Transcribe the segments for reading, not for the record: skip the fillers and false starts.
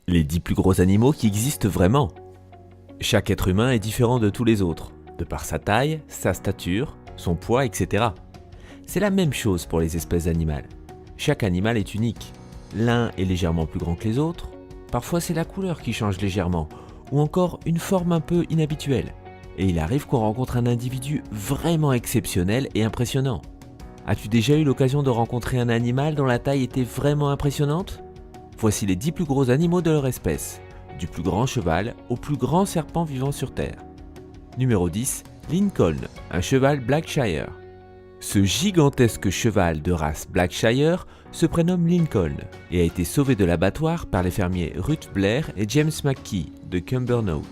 Les 10 plus gros animaux qui existent vraiment. Chaque être humain est différent de tous les autres, de par sa taille, sa stature, son poids, etc. C'est la même chose pour les espèces animales. Chaque animal est unique. L'un est légèrement plus grand que les autres, parfois c'est la couleur qui change légèrement, ou encore une forme un peu inhabituelle. Et il arrive qu'on rencontre un individu vraiment exceptionnel et impressionnant. As-tu déjà eu l'occasion de rencontrer un animal dont la taille était vraiment impressionnante ? Voici les 10 plus gros animaux de leur espèce, du plus grand cheval au plus grand serpent vivant sur Terre. Numéro 10, Lincoln, un cheval Blackshire. Ce gigantesque cheval de race Blackshire se prénomme Lincoln et a été sauvé de l'abattoir par les fermiers Ruth Blair et James McKee de Cumbernauld.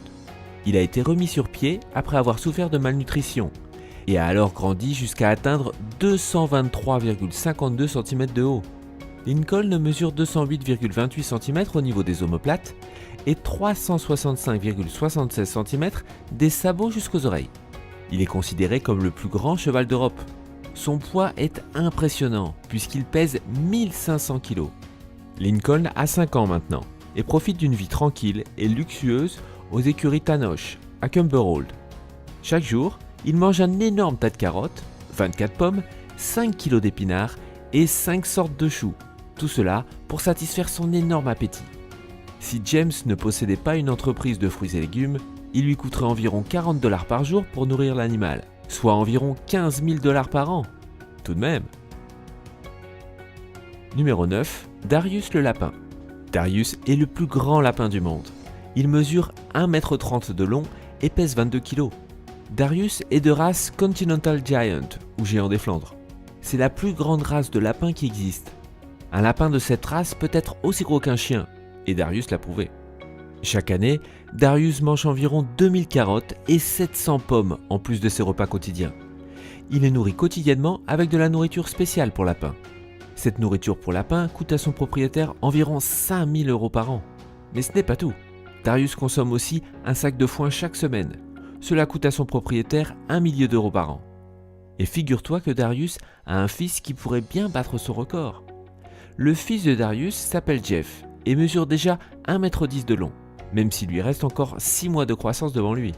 Il a été remis sur pied après avoir souffert de malnutrition et a alors grandi jusqu'à atteindre 223,52 cm de haut. Lincoln mesure 208,28 cm au niveau des omoplates et 365,76 cm des sabots jusqu'aux oreilles. Il est considéré comme le plus grand cheval d'Europe. Son poids est impressionnant puisqu'il pèse 1500 kg. Lincoln a 5 ans maintenant et profite d'une vie tranquille et luxueuse aux écuries Tanoch à Cumbernauld. Chaque jour, il mange un énorme tas de carottes, 24 pommes, 5 kg d'épinards et 5 sortes de choux. Tout cela pour satisfaire son énorme appétit. Si James ne possédait pas une entreprise de fruits et légumes, il lui coûterait environ 40 $ par jour pour nourrir l'animal, soit environ 15 000 $ par an. Tout de même. Numéro 9, Darius le lapin. Darius est le plus grand lapin du monde. Il mesure 1,30 m de long et pèse 22 kg. Darius est de race Continental Giant, ou géant des Flandres. C'est la plus grande race de lapin qui existe. Un lapin de cette race peut être aussi gros qu'un chien, et Darius l'a prouvé. Chaque année, Darius mange environ 2000 carottes et 700 pommes en plus de ses repas quotidiens. Il est nourri quotidiennement avec de la nourriture spéciale pour lapins. Cette nourriture pour lapins coûte à son propriétaire environ 5000 € par an. Mais ce n'est pas tout. Darius consomme aussi un sac de foin chaque semaine. Cela coûte à son propriétaire 1 million € par an. Et figure-toi que Darius a un fils qui pourrait bien battre son record. Le fils de Darius s'appelle Jeff et mesure déjà 1,10 m de long, même s'il lui reste encore 6 mois de croissance devant lui.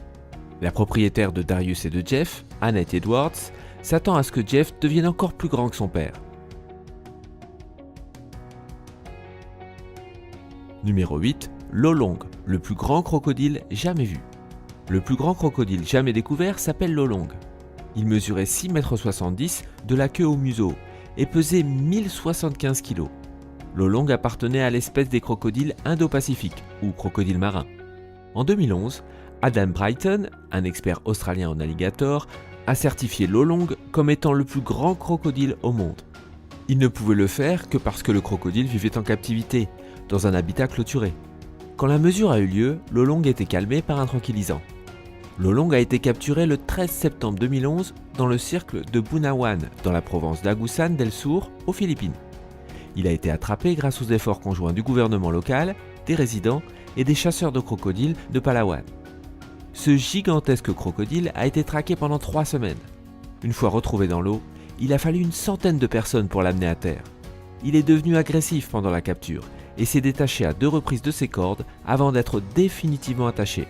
La propriétaire de Darius et de Jeff, Annette Edwards, s'attend à ce que Jeff devienne encore plus grand que son père. Numéro 8, Lolong, le plus grand crocodile jamais vu. Le plus grand crocodile jamais découvert s'appelle Lolong. Il mesurait 6,70 m de la queue au museau et pesait 1075 kg. Lolong appartenait à l'espèce des crocodiles indo-pacifiques, ou crocodiles marins. En 2011, Adam Brighton, un expert australien en alligators, a certifié Lolong comme étant le plus grand crocodile au monde. Il ne pouvait le faire que parce que le crocodile vivait en captivité, dans un habitat clôturé. Quand la mesure a eu lieu, Lolong était calmé par un tranquillisant. Lolong a été capturé le 13 septembre 2011 dans le cirque de Bunawan, dans la province d'Agusan del Sur, aux Philippines. Il a été attrapé grâce aux efforts conjoints du gouvernement local, des résidents et des chasseurs de crocodiles de Palawan. Ce gigantesque crocodile a été traqué pendant 3 semaines. Une fois retrouvé dans l'eau, il a fallu une centaine de personnes pour l'amener à terre. Il est devenu agressif pendant la capture et s'est détaché à 2 reprises de ses cordes avant d'être définitivement attaché.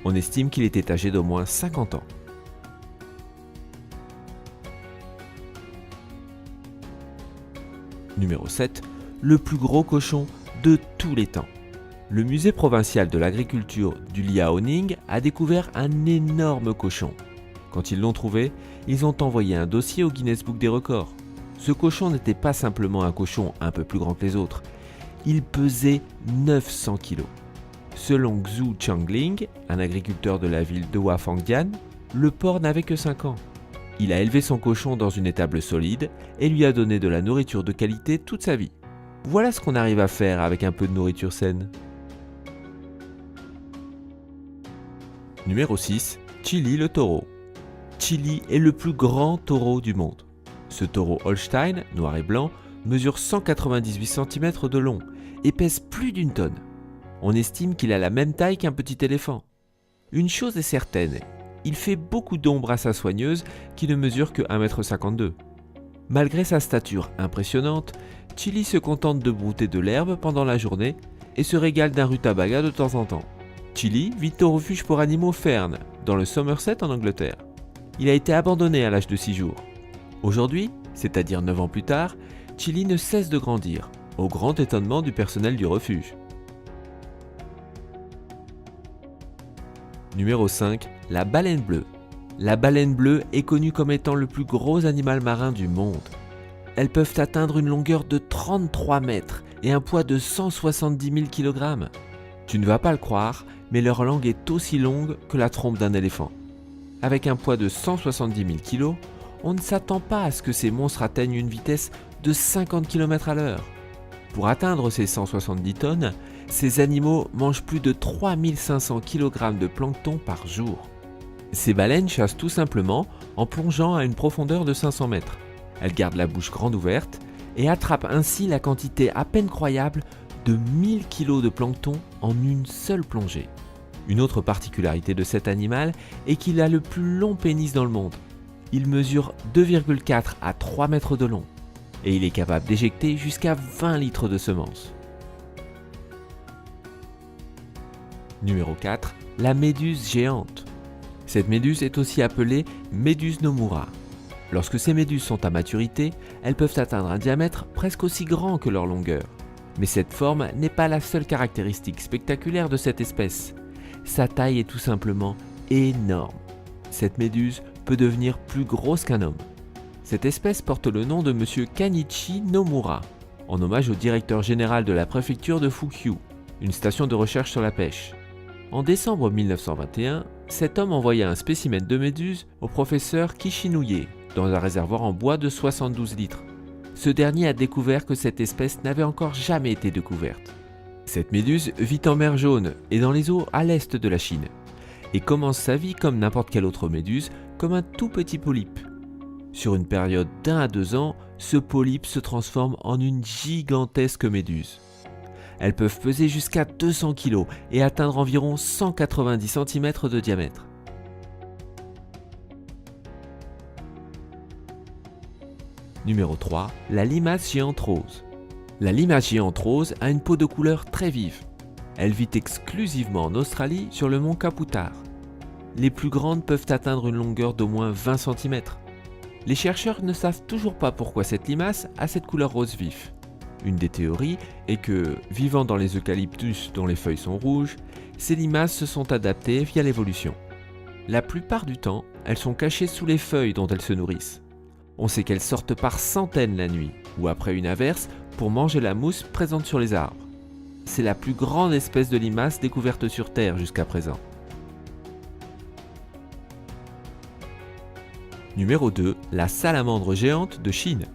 On estime qu'il était âgé d'au moins 50 ans. Numéro 7, le plus gros cochon de tous les temps. Le musée provincial de l'agriculture du Liaoning a découvert un énorme cochon. Quand ils l'ont trouvé, ils ont envoyé un dossier au Guinness Book des records. Ce cochon n'était pas simplement un cochon un peu plus grand que les autres. Il pesait 900 kg. Selon Xu Changling, un agriculteur de la ville de Huafangdian, le porc n'avait que 5 ans. Il a élevé son cochon dans une étable solide et lui a donné de la nourriture de qualité toute sa vie. Voilà ce qu'on arrive à faire avec un peu de nourriture saine. Numéro 6, Chili le taureau. Chili est le plus grand taureau du monde. Ce taureau Holstein, noir et blanc, mesure 198 cm de long et pèse plus d'1 tonne. On estime qu'il a la même taille qu'un petit éléphant. Une chose est certaine, il fait beaucoup d'ombre à sa soigneuse qui ne mesure que 1,52 m. Malgré sa stature impressionnante, Chili se contente de brouter de l'herbe pendant la journée et se régale d'un rutabaga de temps en temps. Chili vit au refuge pour animaux Fern, dans le Somerset en Angleterre. Il a été abandonné à l'âge de 6 jours. Aujourd'hui, c'est-à-dire 9 ans plus tard, Chili ne cesse de grandir, au grand étonnement du personnel du refuge. Numéro 5. La baleine bleue. La baleine bleue est connue comme étant le plus gros animal marin du monde. Elles peuvent atteindre une longueur de 33 mètres et un poids de 170 000 kg. Tu ne vas pas le croire, mais leur langue est aussi longue que la trompe d'un éléphant. Avec un poids de 170 000 kg, on ne s'attend pas à ce que ces monstres atteignent une vitesse de 50 km/h. Pour atteindre ces 170 tonnes, ces animaux mangent plus de 3500 kg de plancton par jour. Ces baleines chassent tout simplement en plongeant à une profondeur de 500 mètres. Elles gardent la bouche grande ouverte et attrapent ainsi la quantité à peine croyable de 1000 kg de plancton en une seule plongée. Une autre particularité de cet animal est qu'il a le plus long pénis dans le monde. Il mesure 2,4 à 3 mètres de long et il est capable d'éjecter jusqu'à 20 litres de semences. Numéro 4. La méduse géante. Cette méduse est aussi appelée méduse Nomura. Lorsque ces méduses sont à maturité, elles peuvent atteindre un diamètre presque aussi grand que leur longueur. Mais cette forme n'est pas la seule caractéristique spectaculaire de cette espèce. Sa taille est tout simplement énorme. Cette méduse peut devenir plus grosse qu'un homme. Cette espèce porte le nom de M. Kanichi Nomura, en hommage au directeur général de la préfecture de Fukyu, une station de recherche sur la pêche. En décembre 1921, cet homme envoya un spécimen de méduse au professeur Kishinuye dans un réservoir en bois de 72 litres. Ce dernier a découvert que cette espèce n'avait encore jamais été découverte. Cette méduse vit en mer Jaune et dans les eaux à l'est de la Chine et commence sa vie comme n'importe quelle autre méduse, comme un tout petit polype. Sur une période d'1 à 2 ans, ce polype se transforme en une gigantesque méduse. Elles peuvent peser jusqu'à 200 kg et atteindre environ 190 cm de diamètre. Numéro 3. La limace géante rose. La limace géante rose a une peau de couleur très vive. Elle vit exclusivement en Australie sur le mont Kaputar. Les plus grandes peuvent atteindre une longueur d'au moins 20 cm. Les chercheurs ne savent toujours pas pourquoi cette limace a cette couleur rose vif. Une des théories est que, vivant dans les eucalyptus dont les feuilles sont rouges, ces limaces se sont adaptées via l'évolution. La plupart du temps, elles sont cachées sous les feuilles dont elles se nourrissent. On sait qu'elles sortent par centaines la nuit, ou après une averse, pour manger la mousse présente sur les arbres. C'est la plus grande espèce de limace découverte sur Terre jusqu'à présent. Numéro 2. La salamandre géante de Chine.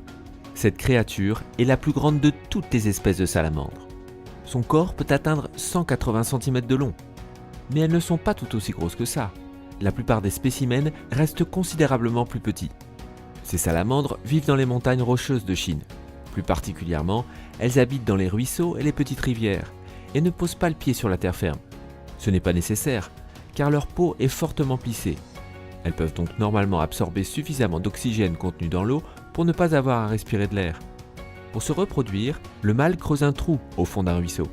Cette créature est la plus grande de toutes les espèces de salamandres. Son corps peut atteindre 180 cm de long. Mais elles ne sont pas tout aussi grosses que ça. La plupart des spécimens restent considérablement plus petits. Ces salamandres vivent dans les montagnes rocheuses de Chine. Plus particulièrement, elles habitent dans les ruisseaux et les petites rivières et ne posent pas le pied sur la terre ferme. Ce n'est pas nécessaire, car leur peau est fortement plissée. Elles peuvent donc normalement absorber suffisamment d'oxygène contenu dans l'eau pour ne pas avoir à respirer de l'air. Pour se reproduire, le mâle creuse un trou au fond d'un ruisseau.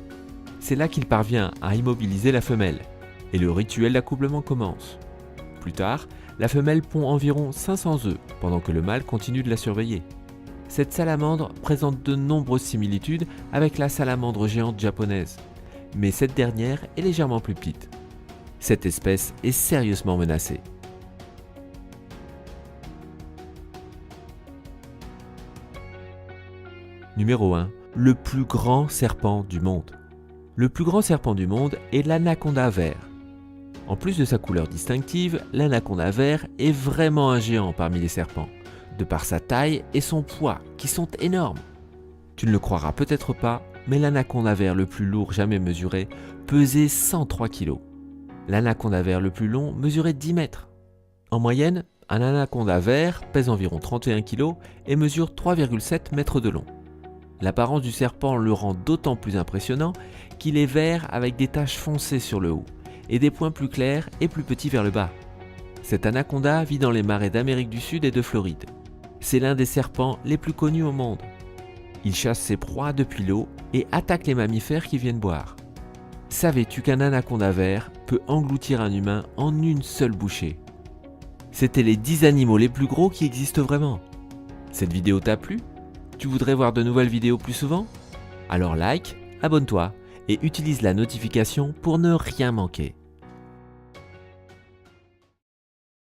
C'est là qu'il parvient à immobiliser la femelle, et le rituel d'accouplement commence. Plus tard, la femelle pond environ 500 œufs pendant que le mâle continue de la surveiller. Cette salamandre présente de nombreuses similitudes avec la salamandre géante japonaise, mais cette dernière est légèrement plus petite. Cette espèce est sérieusement menacée. Numéro 1. Le plus grand serpent du monde. Le plus grand serpent du monde est l'anaconda vert. En plus de sa couleur distinctive, l'anaconda vert est vraiment un géant parmi les serpents, de par sa taille et son poids, qui sont énormes. Tu ne le croiras peut-être pas, mais l'anaconda vert le plus lourd jamais mesuré pesait 103 kg. L'anaconda vert le plus long mesurait 10 mètres. En moyenne, un anaconda vert pèse environ 31 kg et mesure 3,7 mètres de long. L'apparence du serpent le rend d'autant plus impressionnant qu'il est vert avec des taches foncées sur le haut et des points plus clairs et plus petits vers le bas. Cet anaconda vit dans les marais d'Amérique du Sud et de Floride. C'est l'un des serpents les plus connus au monde. Il chasse ses proies depuis l'eau et attaque les mammifères qui viennent boire. Savais-tu qu'un anaconda vert peut engloutir un humain en une seule bouchée? C'étaient les 10 animaux les plus gros qui existent vraiment. Cette vidéo t'a plu? Tu voudrais voir de nouvelles vidéos plus souvent? Alors like, abonne-toi et utilise la notification pour ne rien manquer.